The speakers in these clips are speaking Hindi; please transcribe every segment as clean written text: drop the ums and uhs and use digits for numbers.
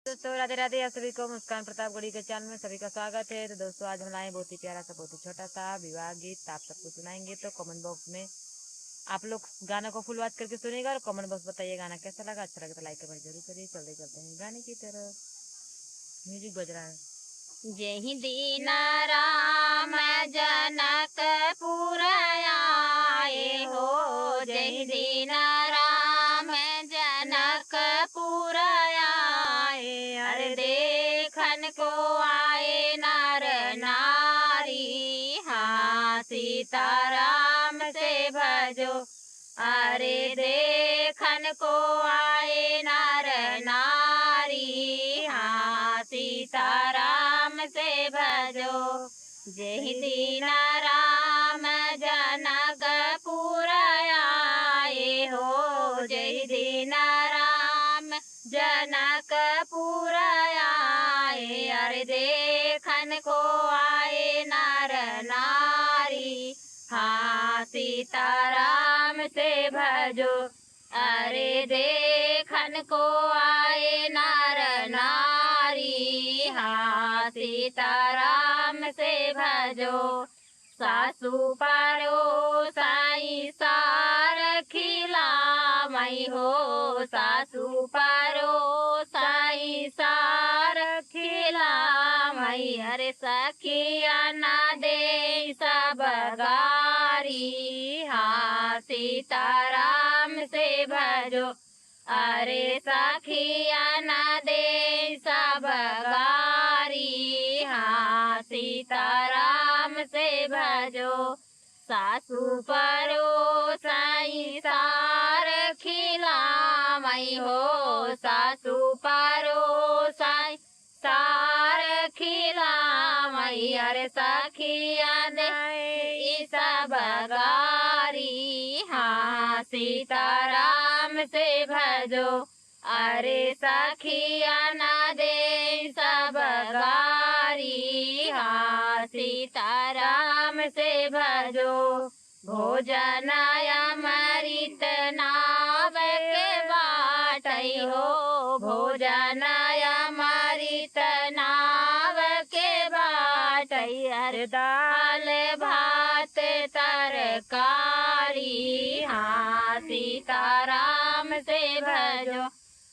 दोस्तों राधे राधे। आप सभी को मुस्कान प्रतापगढ़ी के चैनल में सभी का स्वागत है। तो दोस्तों आज हम लाए बहुत ही प्यारा सा बहुत ही छोटा सा विवाह गीत आप सबको सुनाएंगे। तो कमेंट बॉक्स में आप लोग गाना को फुल वॉच करके सुनेगा और कमेंट बॉक्स बताइए गाना कैसा लगा। अच्छा लगा तो लाइक कमेंट जरूर करिए। चलते चलते हैं गाने की तरफ। म्यूजिक बज रहा है। जय दीन राम जनकपुर आए हो, जय दीन राम जनकपुर आए। अरे देखन को आए नर नारी, हाँ सीताराम से भजो। अरे देखन को आए नर नारी, हाँ सीताराम से भजो। जय दीन राम जनकपुर आए हो, जय दीन राम जनकपुर आए। अरे देखन को आए नर नारी, हाँ सीताराम से भजो। अरे देखन को आए नर नारी, हाँ सीताराम से भजो। सासू पारो साई सार खिलामई हो, सासू पारो साई सार खिलामई। अरे सखिया ना दे सब गारी, हाँ सीताराम से भजो। अरे सखिया ना दे सब गारी, हाँ सीताराम से भजो। सासू परो साई सार खिलामई हो, सासू परो साई सार खिलामई। अरे सखिया दे सब गारी, हाँ सीताराम से भजो। अरे सखिया ना दे सब गारी, हाँ सीताराम से भजो। भोजन अमृत नाव के बाटई हो, भोजन अमृत नाव के बाटई। अरे दाल भात तरकारी, हाँ सीताराम से भजो।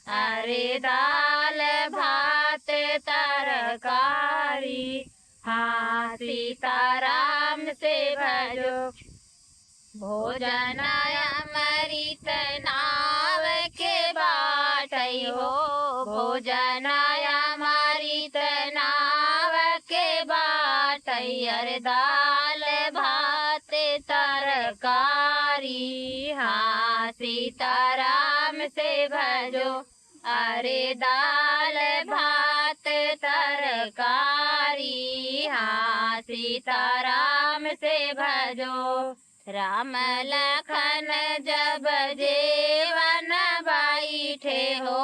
अरे दाल भात तरकारी, हाँ सीताराम से भजो। भोजन अमृत नाव के बाटई हो, भोजन अमृत नाव के बाटई। अरे दाल भात तरकारी, हाँ सीताराम से भजो। अरे दाल भात तरकारी, हाँ सीताराम से भजो। राम लखन जब जेवन बैठे हो,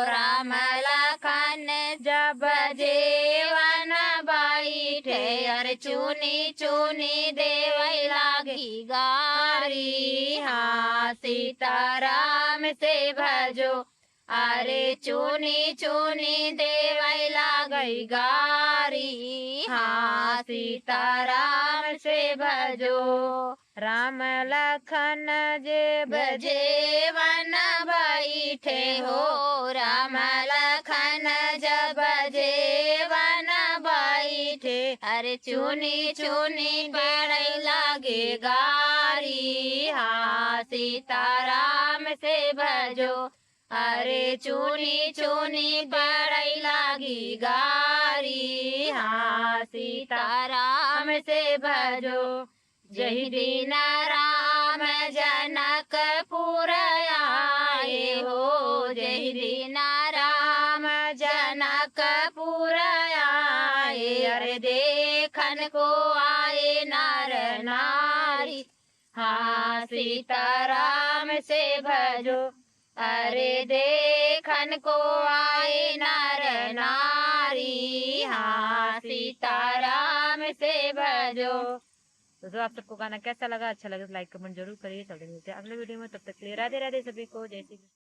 राम लखन जब जेवन बैठे। अरे चुनी चुनी देवई लागी गारी, हाँ सीताराम से भजो। अरे चुनी चुनी देवई लागई गारी, हाँ सीताराम से भजो। राम लखन जे जेवन बैठे हो, राम लखन जब जेवन बैठे। अरे चुनी चुनी बेड़ई लागे गारी, हाँ सीताराम से भजो। अरे चुनी चुनी बेड़ई लागी गारी, हाँ सीताराम से भजो। जय दीन राम जनकपुर आए हो, जय दीन राम जनकपुर आए। अरे देखन को आए नर नारी, हाँ सीताराम से भजो। अरे देखन को आए नर नारी, हाँ सीताराम से भजो। दोस्तों आप सबको गाना कैसा लगा, अच्छा लगा तो लाइक कमेंट जरूर करिए। चलते मिलते हैं अगले वीडियो में। तब तक के लिए राधे राधे सभी को। जय श्री कृष्ण।